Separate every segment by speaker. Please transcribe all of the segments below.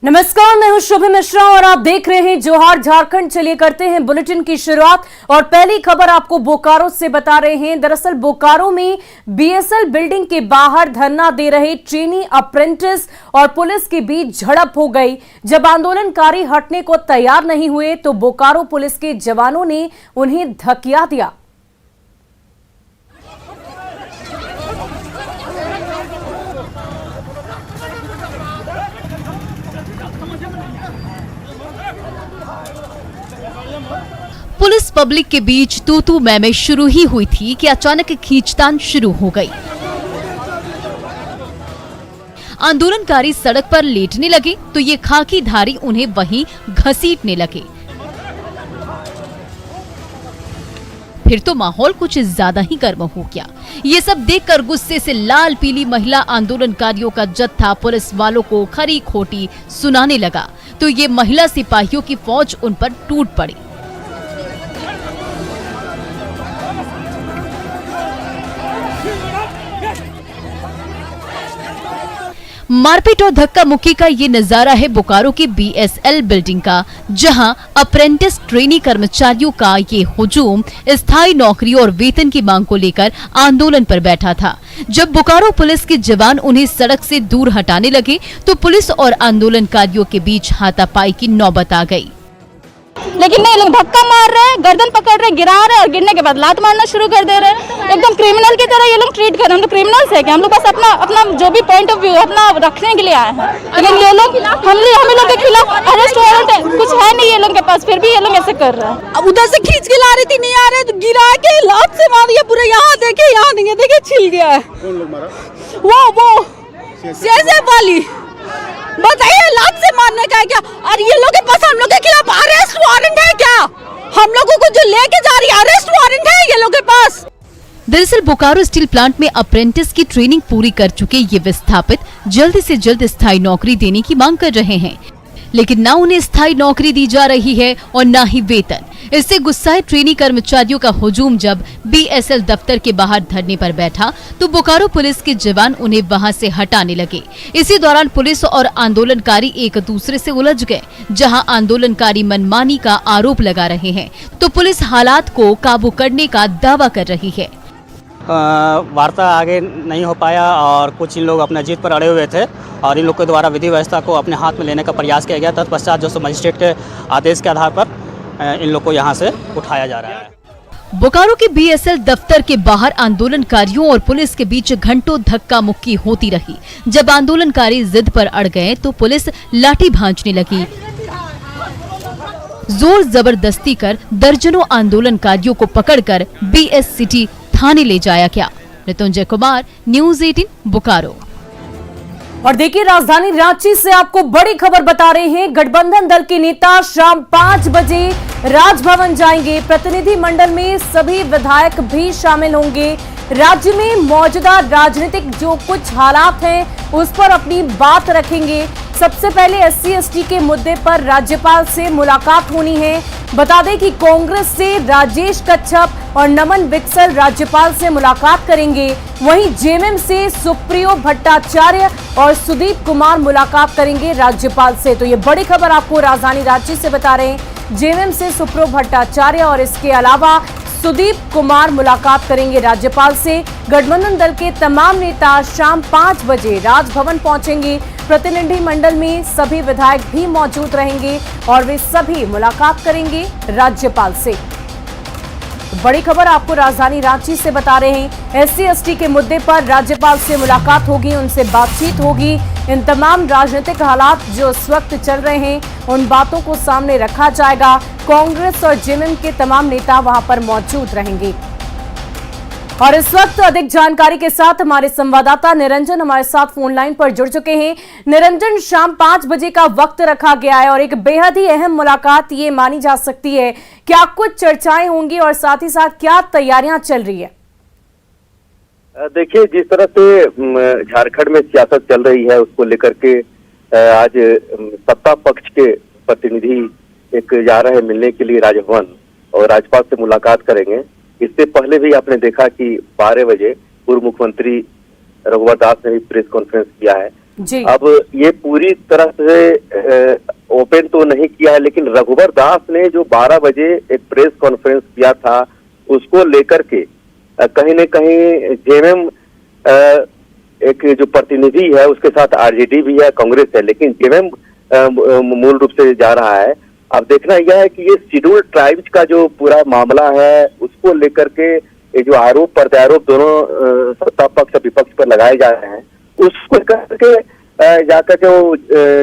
Speaker 1: नमस्कार, मैं हूं शुभ मिश्रा और आप देख रहे हैं जोहार झारखंड। चलिए करते हैं बुलेटिन की शुरुआत और पहली खबर आपको बोकारो से बता रहे हैं। दरअसल बोकारो में बीएसएल बिल्डिंग के बाहर धरना दे रहे ट्रेनी अप्रेंटिस और पुलिस के बीच झड़प हो गई। जब आंदोलनकारी हटने को तैयार नहीं हुए तो बोकारो पुलिस के जवानों ने उन्हें धकिया दिया।
Speaker 2: पुलिस पब्लिक के बीच तू मैं शुरू ही हुई थी कि अचानक खींचतान शुरू हो गई। आंदोलनकारी सड़क पर लेटने लगे तो ये खाकीधारी उन्हें वहीं घसीटने लगे। फिर तो माहौल कुछ ज्यादा ही गर्म हो गया। ये सब देखकर गुस्से से लाल पीली महिला आंदोलनकारियों का जत्था पुलिस वालों को खरी खोटी सुनाने लगा तो ये महिला सिपाहियों की फौज उन पर टूट पड़ी। मारपीट और धक्का मुक्की का ये नजारा है बोकारो की बीएसएल बिल्डिंग का, जहां अप्रेंटिस ट्रेनी कर्मचारियों का ये हुजूम स्थायी नौकरी और वेतन की मांग को लेकर आंदोलन पर बैठा था। जब बोकारो पुलिस के जवान उन्हें सड़क से दूर हटाने लगे तो पुलिस और आंदोलनकारियों के बीच हाथापाई की नौबत आ गई।
Speaker 3: लेकिन नहीं, लोग धक्का मार रहे हैं, गर्दन पकड़ रहे हैं, गिरा रहे हैं और गिरने के बाद लात मारना शुरू कर दे रहे हैं। एकदम क्रिमिनल की तरह ये लोग ट्रीट कर रहे हैं। हम लोग क्रिमिनल्स है क्या? हम लोग बस अपना जो भी पॉइंट ऑफ व्यू अपना रखने के लिए आए हैं। लेकिन ये लोग हम लोग के खिलाफ अरेस्ट वारंट है, कुछ है नहीं ये लोग के पास, फिर भी ये लोग ऐसे कर रहे हैं।
Speaker 4: अब उधर से खींच के ला रही थी, नहीं आ रहे तो गिरा के लात से मार दिया पूरा। यहाँ देखे, यहाँ नहीं है, देखे छिल गया है।
Speaker 5: कौन लोग मारा?
Speaker 4: वो सीएसएफ वाली। बताइए, लात से मारने का है क्या? और ये लोग के पास हम लोग के खिलाफ अरेस्ट वारंट है क्या? हम लोगों को जो लेके जा रही है अरेस्ट वारंट है ये लोग के पास।
Speaker 2: दरअसल बोकारो स्टील प्लांट में अप्रेंटिस की ट्रेनिंग पूरी कर चुके ये विस्थापित जल्द से जल्द स्थायी नौकरी देने की मांग कर रहे हैं, लेकिन न उन्हें स्थायी नौकरी दी जा रही है और न ही वेतन। इससे गुस्साए ट्रेनी कर्मचारियों का हुजूम जब बीएसएल दफ्तर के बाहर धरने पर बैठा तो बोकारो पुलिस के जवान उन्हें वहां से हटाने लगे। इसी दौरान पुलिस और आंदोलनकारी एक दूसरे से उलझ गए। जहां आंदोलनकारी मनमानी का आरोप लगा रहे हैं तो पुलिस हालात को काबू करने का दावा कर रही है।
Speaker 6: वार्ता आगे नहीं हो पाया और कुछ इन लोग अपना जीत पर अड़े हुए थे और इन लोग के द्वारा विधि व्यवस्था को अपने हाथ में लेने का प्रयास किया गया। तत्पश्चात जो मजिस्ट्रेट के आदेश के आधार पर इन लोग को यहाँ से उठाया जा रहा है।
Speaker 2: बोकारो के बीएसएल दफ्तर के बाहर आंदोलनकारियों और पुलिस के बीच घंटों धक्का मुक्की होती रही। जब आंदोलनकारी जिद पर अड़ गए तो पुलिस लाठी भांजने लगी। जोर जबरदस्ती कर दर्जनों आंदोलनकारियों को पकड़कर बीएस सिटी थाने ले जाया गया। मृत्युंजय कुमार, न्यूज़ 18 बोकारो।
Speaker 1: और देखिए, राजधानी रांची से आपको बड़ी खबर बता रहे हैं। गठबंधन दल के नेता शाम 5 बजे राजभवन जाएंगे। प्रतिनिधि मंडल में सभी विधायक भी शामिल होंगे। राज्य में मौजूदा राजनीतिक जो कुछ हालात हैं उस पर अपनी बात रखेंगे। सबसे पहले SC/ST के मुद्दे पर राज्यपाल से मुलाकात होनी है। बता दें कि कांग्रेस से राजेश कच्छप और नमन बिक्सल राज्यपाल से मुलाकात करेंगे। वहीं जेएमएम से सुप्रियो भट्टाचार्य और सुदीप कुमार मुलाकात करेंगे राज्यपाल से। तो ये बड़ी खबर आपको राजधानी रांची से बता रहे हैं। जेएमएम से सुप्रियो भट्टाचार्य और इसके अलावा सुदीप कुमार मुलाकात करेंगे राज्यपाल से। गठबंधन दल के तमाम नेता शाम 5 बजे राजभवन पहुंचेंगे। प्रतिनिधि मंडल में सभी विधायक भी मौजूद रहेंगे और वे सभी मुलाकात करेंगे राज्यपाल से। बड़ी खबर आपको राजधानी रांची से बता रहे हैं। SC/ST के मुद्दे पर राज्यपाल से मुलाकात होगी, उनसे बातचीत होगी। इन तमाम राजनीतिक हालात जो इस वक्त चल रहे हैं उन बातों को सामने रखा जाएगा। कांग्रेस और जेएमएम के तमाम नेता वहां पर मौजूद रहेंगे। और इस वक्त अधिक जानकारी के साथ हमारे संवाददाता निरंजन हमारे साथ फोन लाइन पर जुड़ चुके हैं। निरंजन, शाम 5 बजे का वक्त रखा गया है और एक बेहद ही अहम मुलाकात ये मानी जा सकती है। क्या कुछ चर्चाएं होंगी और साथ ही साथ क्या तैयारियां चल रही है?
Speaker 7: देखिए, जिस तरह से झारखंड में सियासत चल रही है उसको लेकर के आज सत्ता पक्ष के प्रतिनिधि एक जा रहे हैं मिलने के लिए राजभवन और राज्यपाल से मुलाकात करेंगे। इससे पहले भी आपने देखा कि 12 बजे पूर्व मुख्यमंत्री रघुवर दास ने भी प्रेस कॉन्फ्रेंस किया है
Speaker 1: जी।
Speaker 7: अब ये पूरी तरह से ओपन तो नहीं किया है, लेकिन रघुवर दास ने जो 12 बजे एक प्रेस कॉन्फ्रेंस किया था उसको लेकर के कहीं न कहीं जेएमएम एक जो प्रतिनिधि है उसके साथ आरजेडी भी है, कांग्रेस है, लेकिन जेएमएम मूल रूप से जा रहा है। अब देखना यह है कि ये शेड्यूल्ड ट्राइब्स का जो पूरा मामला है उसको लेकर के ये जो आरोप प्रत्यारोप दोनों सत्ता पक्ष और विपक्ष पर लगाए जा रहे हैं उसको करके जाकर के वो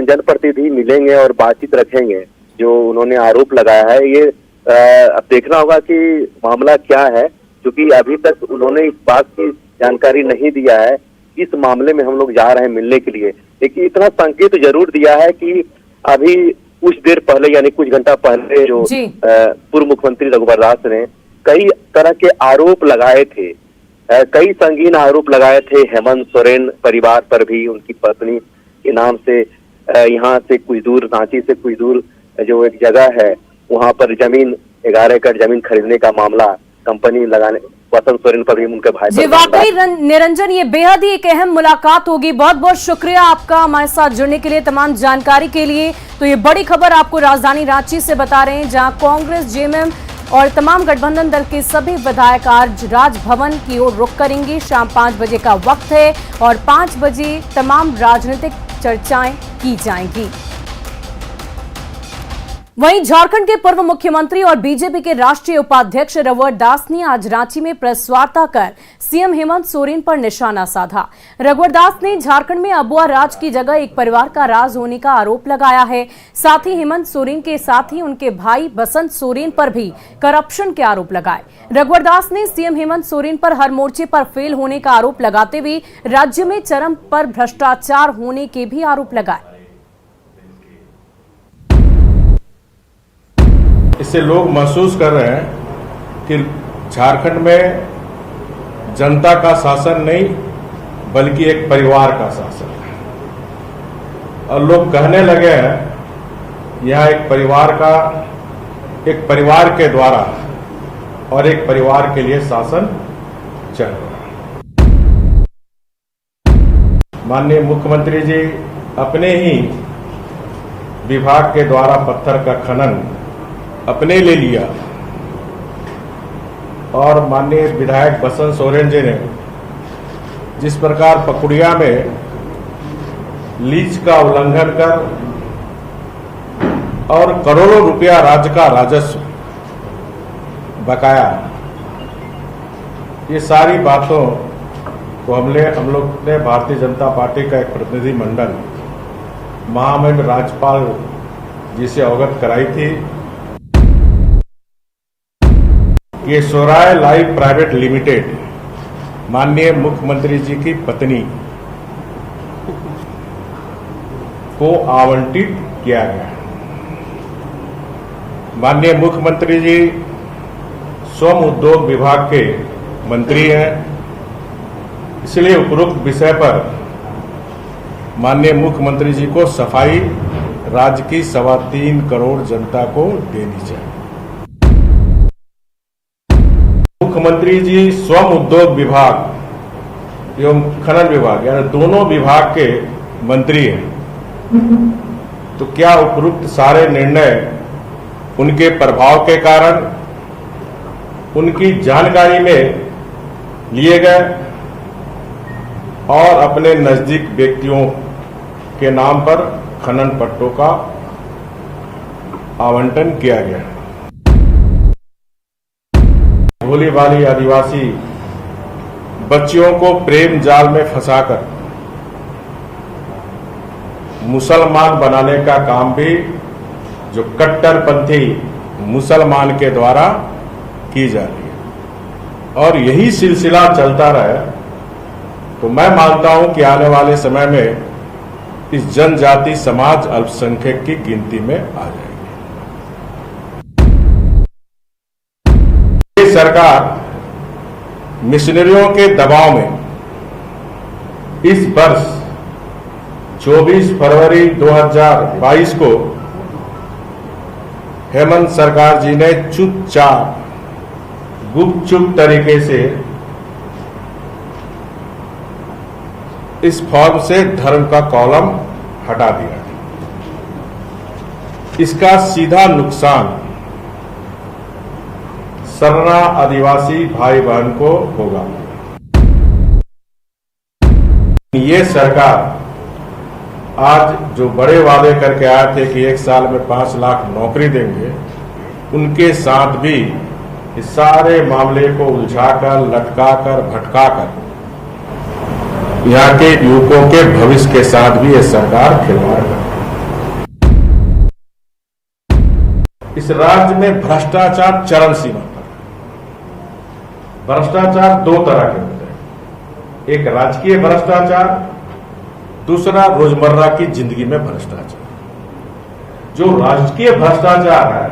Speaker 7: जनप्रतिनिधि मिलेंगे और बातचीत रखेंगे। जो उन्होंने आरोप लगाया है ये अब देखना होगा कि मामला क्या है, क्योंकि अभी तक उन्होंने इस बात की जानकारी नहीं दिया है। इस मामले में हम लोग जा रहे हैं मिलने के लिए, लेकिन इतना संकेत जरूर दिया है कि अभी कुछ देर पहले यानी कुछ घंटा पहले जो पूर्व मुख्यमंत्री रघुवर दास ने कई तरह के आरोप लगाए थे, कई संगीन आरोप लगाए थे हेमंत सोरेन परिवार पर भी, उनकी पत्नी के नाम से यहाँ से कुछ दूर, रांची से कुछ दूर जो एक जगह है वहां पर जमीन 11 एकड़ जमीन खरीदने का मामला कंपनी लगाने, वसंत सोरेन पर भी उनके भाई।
Speaker 1: जी वाकई निरंजन, ये बेहद ही एक अहम मुलाकात होगी। बहुत बहुत शुक्रिया आपका हमारे साथ जुड़ने के लिए, तमाम जानकारी के लिए। तो ये बड़ी खबर आपको राजधानी रांची से बता रहे हैं, जहां कांग्रेस, जेएमएम और तमाम गठबंधन दल के सभी विधायक आज राजभवन की ओर रुख करेंगे। शाम 5 बजे का वक्त है और 5 बजे तमाम राजनीतिक चर्चाएं की जाएंगी। वहीं झारखंड के पूर्व मुख्यमंत्री और बीजेपी के राष्ट्रीय उपाध्यक्ष रघुवर दास ने आज रांची में प्रेस वार्ता कर सीएम हेमंत सोरेन पर निशाना साधा। रघुवर दास ने झारखंड में अबुआ राज की जगह एक परिवार का राज होने का आरोप लगाया है। साथ ही हेमंत सोरेन के साथ ही उनके भाई बसंत सोरेन पर भी करप्शन के आरोप लगाए। रघुवर दास ने सीएम हेमंत सोरेन पर हर मोर्चे पर फेल होने का आरोप लगाते हुए राज्य में चरम पर भ्रष्टाचार होने के भी आरोप लगाए।
Speaker 5: इससे लोग महसूस कर रहे हैं कि झारखंड में जनता का शासन नहीं बल्कि एक परिवार का शासन है, और लोग कहने लगे हैं यह एक परिवार के द्वारा और एक परिवार के लिए शासन चल रहा है। माननीय मुख्यमंत्री जी अपने ही विभाग के द्वारा पत्थर का खनन अपने ले लिया, और माननीय विधायक बसंत सोरेन जी ने जिस प्रकार पकुड़िया में लीज का उल्लंघन कर और करोड़ों रुपया राज्य का राजस्व बकाया, ये सारी बातों को हम लोग ने भारतीय जनता पार्टी का एक प्रतिनिधि मंडल महामहिम राज्यपाल जी से अवगत कराई थी। ये सोराय लाइफ प्राइवेट लिमिटेड माननीय मुख्यमंत्री जी की पत्नी को आवंटित किया गया। माननीय मुख्यमंत्री जी श्रम उद्योग विभाग के मंत्री हैं, इसलिए उपरोक्त विषय पर माननीय मुख्यमंत्री जी को सफाई राज्य की 3.25 करोड़ जनता को देनी चाहिए। मुख्यमंत्री जी श्रम उद्योग विभाग एवं खनन विभाग यानी दोनों विभाग के मंत्री हैं, तो क्या उपरोक्त सारे निर्णय उनके प्रभाव के कारण उनकी जानकारी में लिए गए और अपने नजदीक व्यक्तियों के नाम पर खनन पट्टों का आवंटन किया गया। भोली भाली आदिवासी बच्चियों को प्रेम जाल में फंसाकर मुसलमान बनाने का काम भी जो कट्टरपंथी मुसलमान के द्वारा की जा रही है, और यही सिलसिला चलता रहे तो मैं मानता हूं कि आने वाले समय में इस जनजाति समाज अल्पसंख्यक की गिनती में आ जाएगी। ये सरकार मिशनरियों के दबाव में इस वर्ष 24 फरवरी 2022 को हेमंत सरकार जी ने चुपचाप गुपचुप तरीके से इस फॉर्म से धर्म का कॉलम हटा दिया। इसका सीधा नुकसान सरना आदिवासी भाई बहन को होगा। ये सरकार आज जो बड़े वादे करके आए थे कि 1 साल में 5 लाख नौकरी देंगे, उनके साथ भी इस सारे मामले को उलझाकर, लटकाकर, भटकाकर यहाँ के युवकों के भविष्य के साथ भी ये सरकार खिलवाड़ कर। इस राज्य में भ्रष्टाचार चरम सीमा पर। भ्रष्टाचार 2 तरह के होते हैं, एक राजकीय भ्रष्टाचार, दूसरा रोजमर्रा की जिंदगी में भ्रष्टाचार। जो राजकीय भ्रष्टाचार है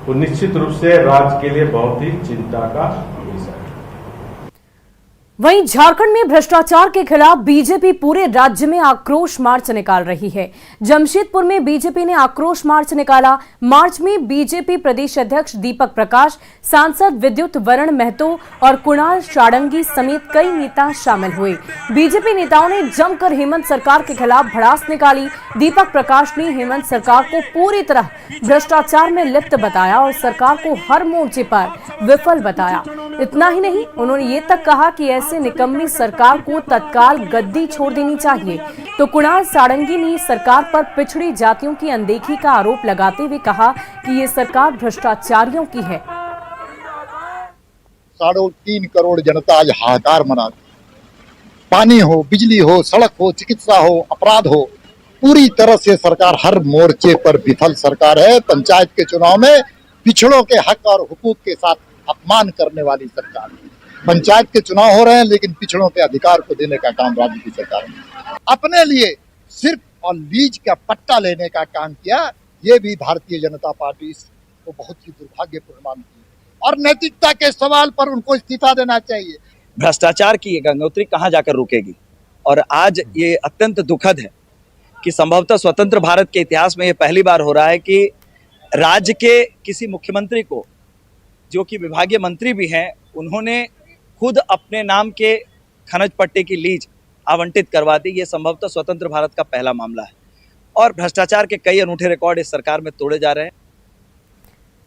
Speaker 5: वो निश्चित रूप से राज्य के लिए बहुत ही चिंता का विषय है।
Speaker 1: वहीं झारखंड में भ्रष्टाचार के खिलाफ बीजेपी पूरे राज्य में आक्रोश मार्च निकाल रही है। जमशेदपुर में बीजेपी ने आक्रोश मार्च निकाला। मार्च में बीजेपी प्रदेश अध्यक्ष दीपक प्रकाश, सांसद विद्युत वरण महतो और कुणाल सारंगी समेत कई नेता शामिल हुए। बीजेपी नेताओं ने जमकर हेमंत सरकार के खिलाफ भड़ास निकाली। दीपक प्रकाश ने हेमंत सरकार को पूरी तरह भ्रष्टाचार में लिप्त बताया और सरकार को हर मोर्चे पर विफल बताया। इतना ही नहीं, उन्होंने ये तक कहा कि ऐसे निकम्मी सरकार को तत्काल गद्दी छोड़ देनी चाहिए। तो कुणाल सारंगी ने सरकार पर पिछड़ी जातियों की अनदेखी का आरोप लगाते हुए कहा कि ये सरकार भ्रष्टाचारियों की है।
Speaker 8: 3.5 करोड़ जनता आज हाहाकार मनाती। पानी हो, बिजली हो, सड़क हो, चिकित्सा हो, अपराध हो, पूरी तरह से सरकार हर मोर्चे पर विफल सरकार है। पंचायत के चुनाव में पिछड़ों के हक और हुकूक के साथ अपमान करने वाली सरकार है। पंचायत के चुनाव हो रहे हैं लेकिन पिछड़ों के अधिकार को देने का काम राज्य की सरकार ने अपने लिए सिर्फ और लीज का पट्टा लेने का काम किया। ये भी भारतीय जनता पार्टी को बहुत ही दुर्भाग्यपूर्ण मानती है और नैतिकता के सवाल पर उनको इस्तीफा देना चाहिए।
Speaker 9: भ्रष्टाचार की गंगोत्री कहां जाकर रुकेगी? और आज ये अत्यंत दुखद है कि संभवतः स्वतंत्र भारत के इतिहास में ये पहली बार हो रहा है कि राज्य के किसी मुख्यमंत्री को, जो कि विभागीय मंत्री भी हैं, उन्होंने खुद अपने नाम के खनिज पट्टे की लीज आवंटित करवा दी। ये संभवतः स्वतंत्र भारत का पहला मामला है और भ्रष्टाचार के कई अनूठे रिकॉर्ड इस सरकार में तोड़े जा रहे हैं।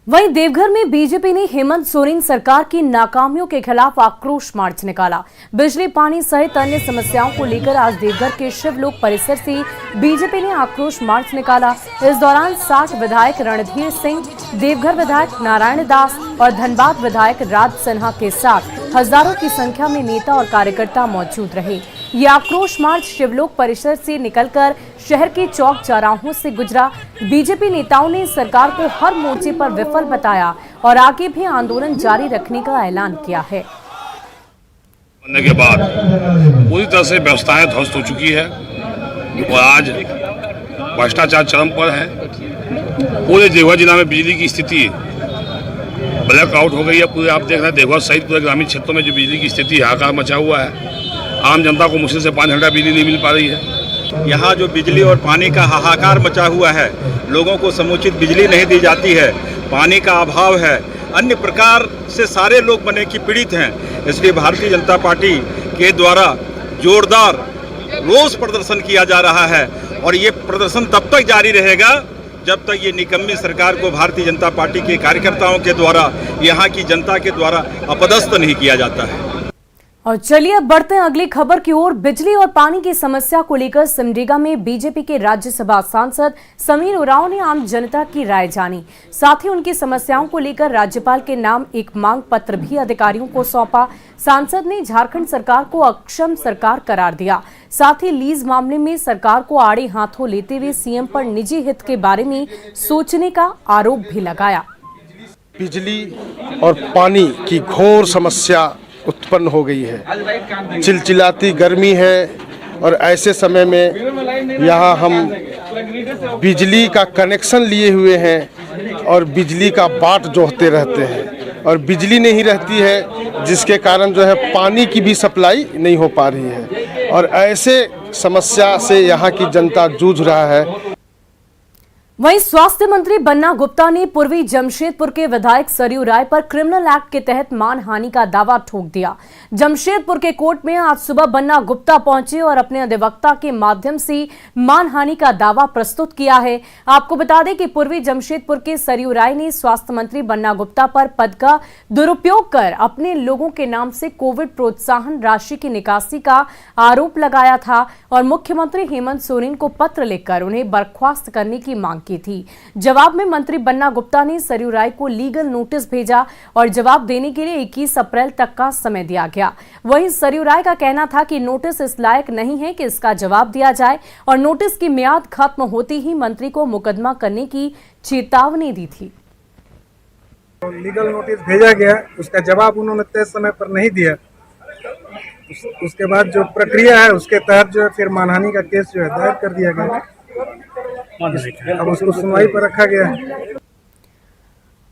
Speaker 1: वहीं देवघर में बीजेपी ने हेमंत सोरेन सरकार की नाकामियों के खिलाफ आक्रोश मार्च निकाला। बिजली, पानी सहित अन्य समस्याओं को लेकर आज देवघर के शिवलोक परिसर से बीजेपी ने आक्रोश मार्च निकाला। इस दौरान 60 विधायक रणधीर सिंह, देवघर विधायक नारायण दास और धनबाद विधायक राज सिन्हा के साथ हजारों की संख्या में नेता और कार्यकर्ता मौजूद रहे। ये आक्रोश मार्च शिवलोक परिसर से निकलकर शहर के चौक चौराहों से गुजरा। बीजेपी नेताओं ने सरकार को हर मोर्चे पर विफल बताया और आगे भी आंदोलन जारी रखने का ऐलान किया है।
Speaker 10: बनने के बाद पूरी तरह से व्यवस्थाएं ध्वस्त हो चुकी है और आज भ्रष्टाचार चरम पर है। पूरे देवघर जिला में बिजली की स्थिति ब्लैकआउट हो गई है। पूरे आप देख रहे हैं देवघर सहित पूरे ग्रामीण क्षेत्रों में जो बिजली की स्थिति हाहाकार मचा हुआ है। आम जनता को मुश्किल से 5 घंटा बिजली नहीं मिल पा रही है।
Speaker 11: यहाँ जो बिजली और पानी का हाहाकार मचा हुआ है, लोगों को समुचित बिजली नहीं दी जाती है, पानी का अभाव है, अन्य प्रकार से सारे लोग बने की पीड़ित हैं। इसलिए भारतीय जनता पार्टी के द्वारा जोरदार रोष प्रदर्शन किया जा रहा है और ये प्रदर्शन तब तक जारी रहेगा जब तक ये निकम्मी सरकार को भारतीय जनता पार्टी के कार्यकर्ताओं के द्वारा, यहाँ की जनता के द्वारा अपदस्थ नहीं किया जाता है।
Speaker 1: और चलिए अब बढ़ते हैं अगली खबर की ओर। बिजली और पानी की समस्या को लेकर सिमडेगा में बीजेपी के राज्यसभा सांसद समीर उरांव ने आम जनता की राय जानी। साथ ही उनकी समस्याओं को लेकर राज्यपाल के नाम एक मांग पत्र भी अधिकारियों को सौंपा। सांसद ने झारखंड सरकार को अक्षम सरकार करार दिया। साथ ही लीज मामले में सरकार को आड़े हाथों लेते हुए सीएम पर निजी हित के बारे में सोचने का आरोप भी लगाया।
Speaker 12: बिजली और पानी की घोर समस्या उत्पन्न हो गई है। चिलचिलाती गर्मी है और ऐसे समय में यहाँ हम बिजली का कनेक्शन लिए हुए हैं और बिजली का बाट जोहते रहते हैं और बिजली नहीं रहती है, जिसके कारण जो है पानी की भी सप्लाई नहीं हो पा रही है और ऐसे समस्या से यहाँ की जनता जूझ रहा है।
Speaker 1: वहीं स्वास्थ्य मंत्री बन्ना गुप्ता ने पूर्वी जमशेदपुर के विधायक सरयू राय पर क्रिमिनल एक्ट के तहत मानहानि का दावा ठोक दिया। जमशेदपुर के कोर्ट में आज सुबह बन्ना गुप्ता पहुंचे और अपने अधिवक्ता के माध्यम से मानहानि का दावा प्रस्तुत किया है। आपको बता दें कि पूर्वी जमशेदपुर के सरयू राय ने स्वास्थ्य मंत्री बन्ना गुप्ता पर पद का दुरुपयोग कर अपने लोगों के नाम से कोविड प्रोत्साहन राशि की निकासी का आरोप लगाया था और मुख्यमंत्री हेमंत सोरेन को पत्र लिखकर उन्हें बर्खास्त करने की मांग की थी। जवाब में मंत्री बन्ना गुप्ता ने सरयू राय को लीगल नोटिस भेजा और जवाब देने के लिए 21 अप्रैल तक का समय दिया गया। वहीं सरयू राय का कहना था कि नोटिस इस लायक नहीं है कि इसका जवाब दिया जाए और नोटिस की मियाद खत्म होते ही मंत्री को मुकदमा करने की चेतावनी दी थी।
Speaker 13: लीगल नोटिस भेजा गया, उसका जवाब उन्होंने तय समय पर नहीं दिया। उसके बाद जो प्रक्रिया है उसके तहत जो है फिर मानहानि का केस जो है दायर कर दिया गया। अब उसको सुनवाई पर रखा गया है।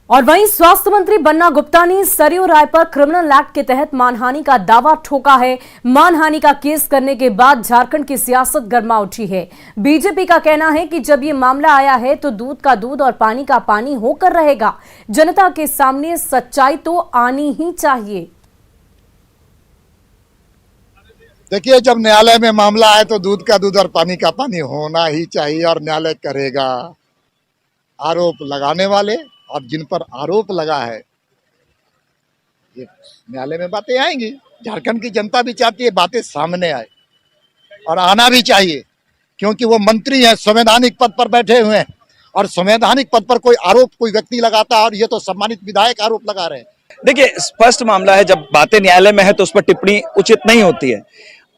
Speaker 1: और वहीं स्वास्थ्य मंत्री बन्ना गुप्ता ने सरयू राय पर क्रिमिनल एक्ट के तहत मानहानि का दावा ठोका है। मानहानि का केस करने के बाद झारखंड की सियासत गर्मा उठी है। बीजेपी का कहना है कि जब ये मामला आया है तो दूध का दूध और पानी का पानी होकर रहेगा। जनता के सामने सच्चाई तो आनी ही चाहिए।
Speaker 8: देखिए, जब न्यायालय में मामला आए तो दूध का दूध और पानी का पानी होना ही चाहिए और न्यायालय करेगा। आरोप लगाने वाले और जिन पर आरोप लगा है ये न्यायालय में बातें आएंगी। झारखंड की जनता भी चाहती है बातें सामने आए और आना भी चाहिए, क्योंकि वो मंत्री हैं, संवैधानिक पद पर बैठे हुए हैं और संवैधानिक पद पर कोई आरोप कोई व्यक्ति लगाता है और ये तो सम्मानित विधायक आरोप लगा रहे हैं।
Speaker 9: देखिए, स्पष्ट मामला है, जब बातें न्यायालय में है तो उस पर टिप्पणी उचित नहीं होती है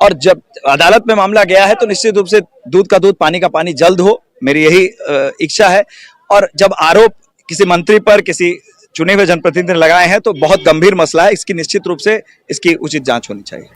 Speaker 9: और जब अदालत में मामला गया है तो निश्चित रूप से दूध का दूध पानी का पानी जल्द हो, मेरी यही इच्छा है। और जब आरोप किसी मंत्री पर किसी चुने हुए जनप्रतिनिधि ने लगाए हैं तो बहुत गंभीर मसला है, इसकी निश्चित रूप से इसकी उचित जांच होनी चाहिए।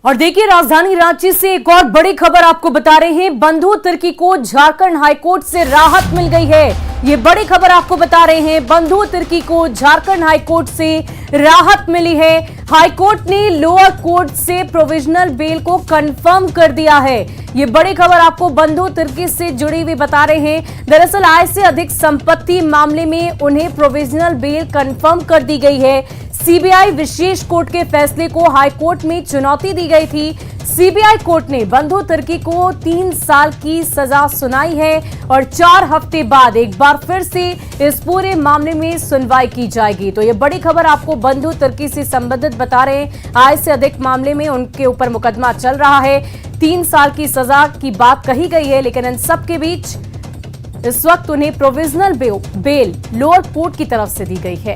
Speaker 1: और देखिए, राजधानी रांची से एक और बड़ी खबर आपको बता रहे हैं। बंधु तिर्की को झारखंड हाईकोर्ट से राहत मिल गई है। ये बड़ी खबर आपको बता रहे हैं। बंधु तिर्की को झारखंड हाईकोर्ट से राहत मिली है। हाईकोर्ट ने लोअर कोर्ट से प्रोविजनल बेल को कंफर्म कर दिया है। ये बड़ी खबर आपको बंधु तिर्की से जुड़ी हुई बता रहे हैं। दरअसल आय से अधिक संपत्ति मामले में उन्हें प्रोविजनल बेल कंफर्म कर दी गई है। सीबीआई विशेष कोर्ट के फैसले को हाईकोर्ट में चुनौती दी गई थी। सीबीआई कोर्ट ने बंधु तिर्की को 3 साल की सजा सुनाई है और 4 हफ्ते बाद एक बार फिर से इस पूरे मामले में सुनवाई की जाएगी। तो ये बड़ी खबर आपको बंधु तिर्की से संबंधित बता रहे हैं। आय से अधिक मामले में उनके ऊपर मुकदमा चल रहा है। 3 साल की सजा की बात कही गई है, लेकिन इन सब के बीच इस वक्त उन्हें प्रोविजनल बेल लोअर कोर्ट की तरफ से दी गई है।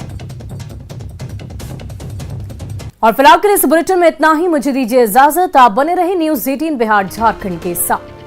Speaker 1: और फिलहाल के लिए इस बुलेटिन में इतना ही। मुझे दीजिए इजाजत। आप बने रहे न्यूज़ 18 बिहार झारखंड के साथ।